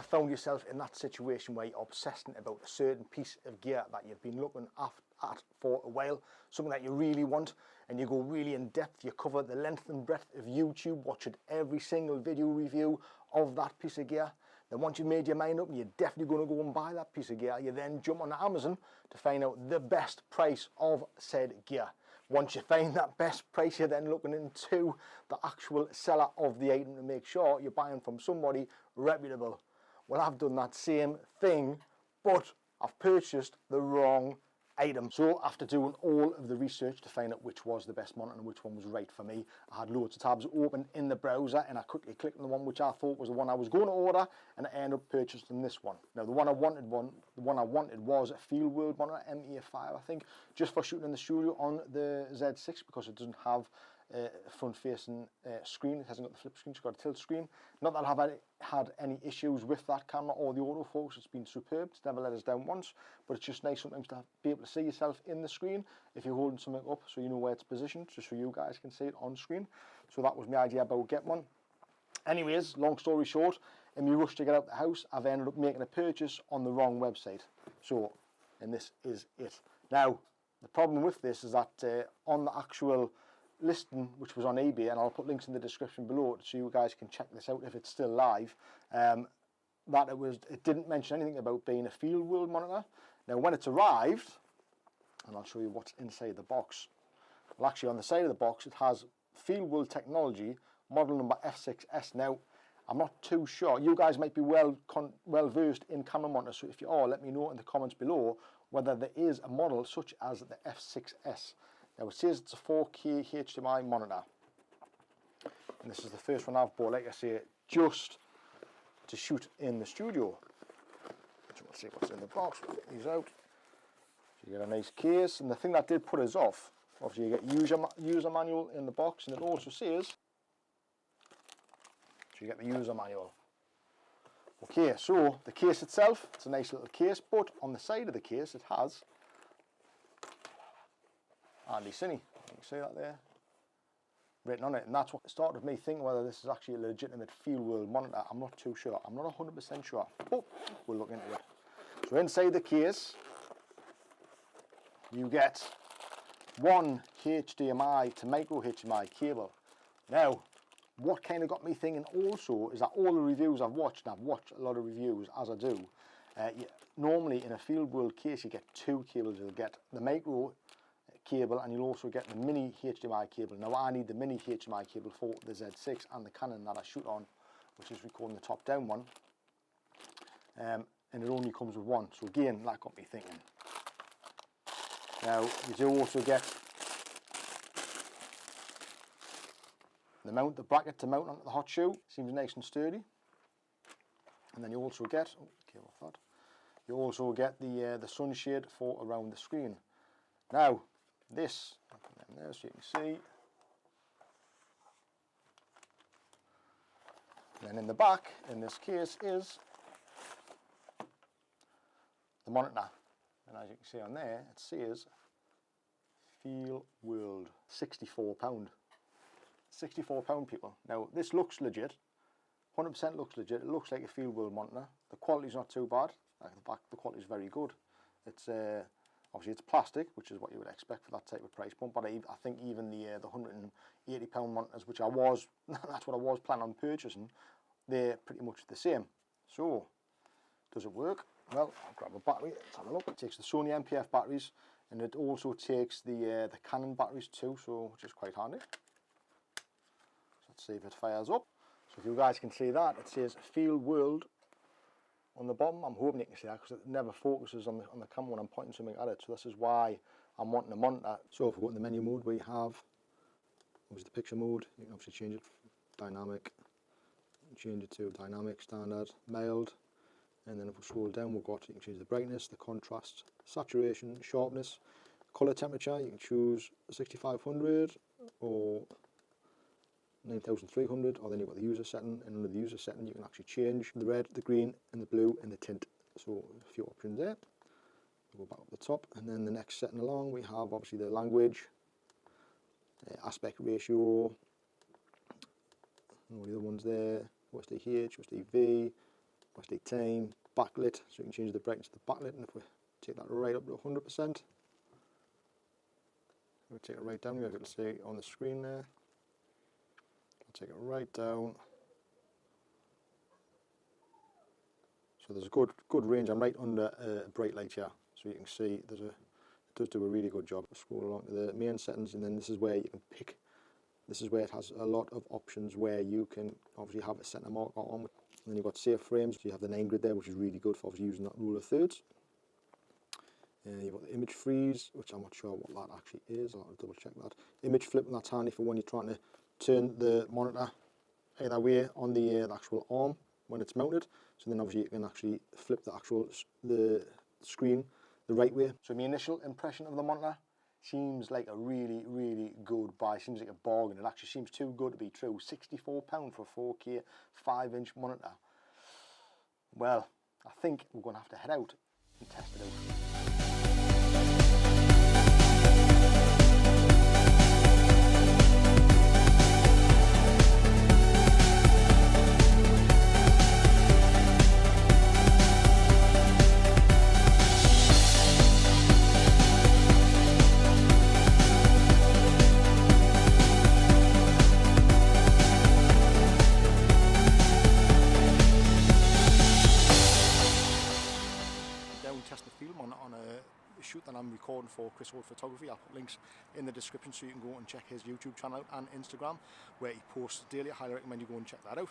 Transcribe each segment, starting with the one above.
found yourself in that situation where you're obsessing about a certain piece of gear that you've been looking at for a while, something that you really want, and you go really in depth, you cover the length and breadth of YouTube, watching every single video review of that piece of gear, then once you've made your mind up and you're definitely going to go and buy that piece of gear, you then jump on Amazon to find out the best price of said gear. Once you find that best price, you're then looking into the actual seller of the item to make sure you're buying from somebody reputable. Well, I've done that same thing, but I've purchased the wrong item. So after doing all of the research to find out which was the best monitor and which one was right for me, I had loads of tabs open in the browser and I quickly clicked on the one which I thought was the one I was going to order, and I ended up purchasing this one. Now the one I wanted was a Feelworld monitor, MA5 I think, just for shooting in the studio on the Z6 because it doesn't have a front-facing screen. It hasn't got the flip screen, it's got a tilt screen. Not that I've had any issues with that camera or the autofocus. It's been superb, it's never let us down once, but it's just nice sometimes to be able to see yourself in the screen if you're holding something up so you know where it's positioned, just so you guys can see it on screen. So that was my idea about getting one. Anyways, long story short, in my rush to get out the house, I've ended up making a purchase on the wrong website. So, and this is it. Now, the problem with this is that on the actual listing, which was on eBay, and I'll put links in the description below so you guys can check this out if it's still live, that it didn't mention anything about being a Feelworld monitor. Now when it's arrived, and I'll show you what's inside the box. Well, actually on the side of the box it has Feelworld technology, model number F6S. Now I'm not too sure, you guys might be well versed in camera monitors, so if you are, let me know in the comments below whether there is a model such as the F6S. Now it says it's a 4K HDMI monitor, and this is the first one I've bought, like I say, just to shoot in the studio. So we'll see what's in the box. We'll get these out. So you get a nice case, and the thing that did put us off, obviously you get user manual in the box, and it also says, so you get the user manual. Okay, so the case itself, it's a nice little case, but on the side of the case it has Andy Cine, you can see that there, written on it, and that's what started me thinking whether this is actually a legitimate Feelworld monitor. I'm not too sure, I'm not 100% sure, but we'll look into it. So inside the case, you get one HDMI to micro HDMI cable. Now, what kind of got me thinking also is that all the reviews I've watched, and I've watched a lot of reviews as I do, normally in a Feelworld case you get two cables. You'll get the micro cable and you'll also get the mini HDMI cable. Now I need the mini HDMI cable for the Z6 and the Canon that I shoot on, which is recording the top down one, and it only comes with one, so again that got me thinking. Now you do also get the bracket to mount onto the hot shoe, seems nice and sturdy, and then you also get, you also get the sunshade for around the screen. Now this, I'll put them there so you can see. Then in the back, in this case, is the monitor. And as you can see on there, it says Feelworld, £64. £64 people. Now this looks legit, 100% looks legit. It looks like a Feelworld monitor. The quality's not too bad. Like the back, the quality's very good. It's obviously it's plastic, which is what you would expect for that type of price point, but I think even the £180 monitors, which that's what I was planning on purchasing, they're pretty much the same. So, does it work? Well, I'll grab a battery, let's have a look. It takes the Sony MPF batteries, and it also takes the Canon batteries too, so which is quite handy. So let's see if it fires up. So if you guys can see that, it says Feelworld on the bottom. I'm hoping you can see that because it never focuses on the camera when I'm pointing something at it, so this is why I'm wanting a monitor. So if we go in the menu mode, we have obviously the picture mode. You can obviously change it dynamic, change it to dynamic, standard, mild, and then if we scroll down, you can change the brightness, the contrast, saturation, sharpness, color temperature. You can choose 6500 or 9300, or then you've got the user setting, and under the user setting you can actually change the red, the green and the blue and the tint. So a few options there. We'll go back up the top, and then the next setting along we have obviously the language, aspect ratio, and all the other ones there, OSDH, OSDV, obviously time, backlit, so you can change the brightness of the backlit, and if we take that right up to 100%, we'll take it right down, you'll be able to see on the screen there. I'll take it right down. So there's a good range. I'm right under a bright light here, so you can see it does do a really good job. Scroll along to the main settings, and then this is where you can pick. This is where it has a lot of options where you can obviously have a center marker on. And then you've got save frames, so you have the 9 grid there, which is really good for obviously using that rule of thirds. You've got the image freeze, which I'm not sure what that actually is. I'll have to double check that. Image flip, and that's handy for when you're trying to turn the monitor either way on the actual arm when it's mounted. So then obviously you can actually flip the screen the right way. So my initial impression of the monitor seems like a really good buy. Seems like a bargain. It actually seems too good to be true. £64 for a 4K 5-inch monitor. Well, I think we're going to have to head out and test it out. Test the film on a shoot that I'm recording for Feelworld Photography. I'll put links in the description so you can go and check his YouTube channel out and Instagram where he posts daily. I highly recommend you go and check that out.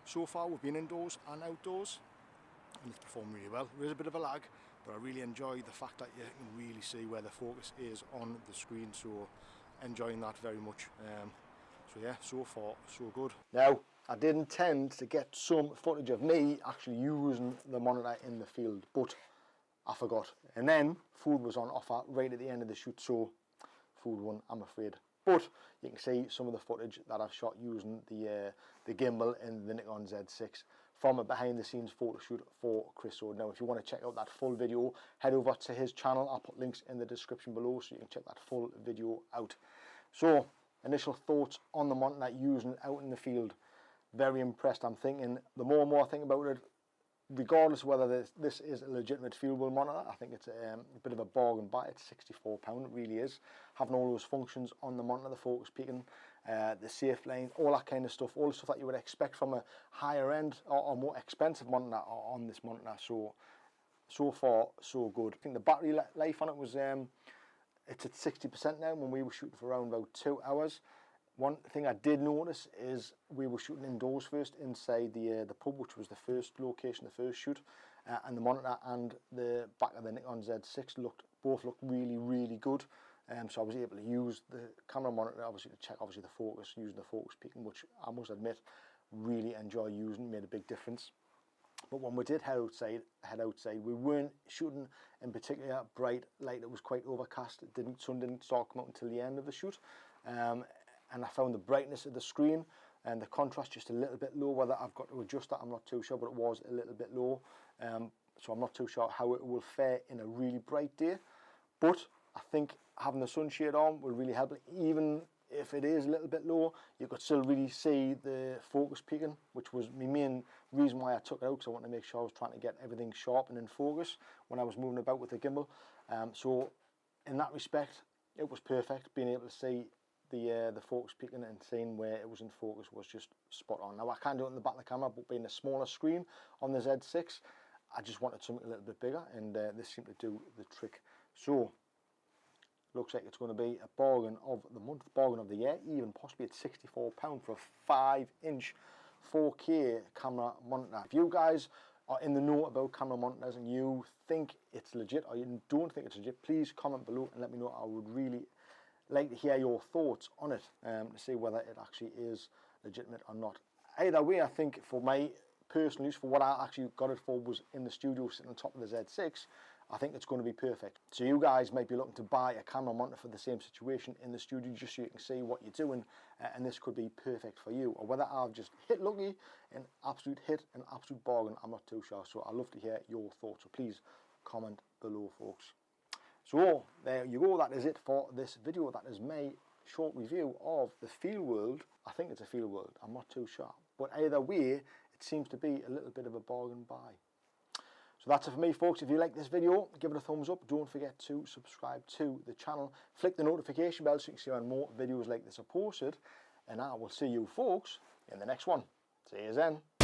So far we've been indoors and outdoors and it's performed really well. There is a bit of a lag, but I really enjoy the fact that you can really see where the focus is on the screen, so enjoying that very much. So yeah, so far so good. Now I did intend to get some footage of me actually using the monitor in the field, but I forgot. And then food was on offer right at the end of the shoot, so food won, I'm afraid. But you can see some of the footage that I've shot using the gimbal in the Nikon Z6 from a behind the scenes photo shoot for Chris. So now if you want to check out that full video, head over to his channel. I'll put links in the description below so you can check that full video out. So initial thoughts on the monitor using it out in the field. Very impressed. I'm thinking, the more and more I think about it, regardless of whether this is a legitimate Feelworld monitor, I think it's a bit of a bargain buy. It's £64, it really is. Having all those functions on the monitor, the focus peaking, the safe line, all that kind of stuff, all the stuff that you would expect from a higher end or more expensive monitor on this monitor. So far, so good. I think the battery life on it was, it's at 60% now. When we were shooting for around about 2 hours. One thing I did notice is we were shooting indoors first, inside the pub, which was the first location, the first shoot, and the monitor and the back of the Nikon Z6 both looked really good. So I was able to use the camera monitor obviously to check the focus, using the focus peaking, which I must admit really enjoy using, made a big difference. But when we did head outside, we weren't shooting in particular bright light. It was quite overcast. Sun didn't start coming out until the end of the shoot. And I found the brightness of the screen and the contrast just a little bit low. Whether I've got to adjust that, I'm not too sure, but it was a little bit low. So I'm not too sure how it will fare in a really bright day. But I think having the sunshade on will really help it. Even if it is a little bit low, you could still really see the focus peaking, which was my main reason why I took it out, because I wanted to make sure I was trying to get everything sharp and in focus when I was moving about with the gimbal. So in that respect, it was perfect. Being able to see the focus peaking and seeing where it was in focus was just spot on. Now I can do it in the back of the camera, but being a smaller screen on the Z6, I just wanted something a little bit bigger, and this seemed to do the trick. So looks like it's going to be a bargain of the month, bargain of the year, even possibly at £64 for a 5-inch 4K camera monitor. If you guys are in the know about camera monitors and you think it's legit or you don't think it's legit, please comment below and let me know. I would really like to hear your thoughts on it, to see whether it actually is legitimate or not. Either way, I think for my personal use, for what I actually got it for, was in the studio sitting on top of the Z6, I think it's going to be perfect. So you guys might be looking to buy a camera monitor for the same situation in the studio, just so you can see what you're doing, and this could be perfect for you. Or whether I've just hit lucky, an absolute hit, an absolute bargain, I'm not too sure. So I'd love to hear your thoughts, so please comment below, folks. So there you go, that is it for this video. That is my short review of the Feelworld. I think it's a Feelworld, I'm not too sure. But either way, it seems to be a little bit of a bargain buy. So that's it for me, folks. If you like this video, give it a thumbs up. Don't forget to subscribe to the channel. Flick the notification bell so you can see when more videos like this are posted. And I will see you folks in the next one. See you then.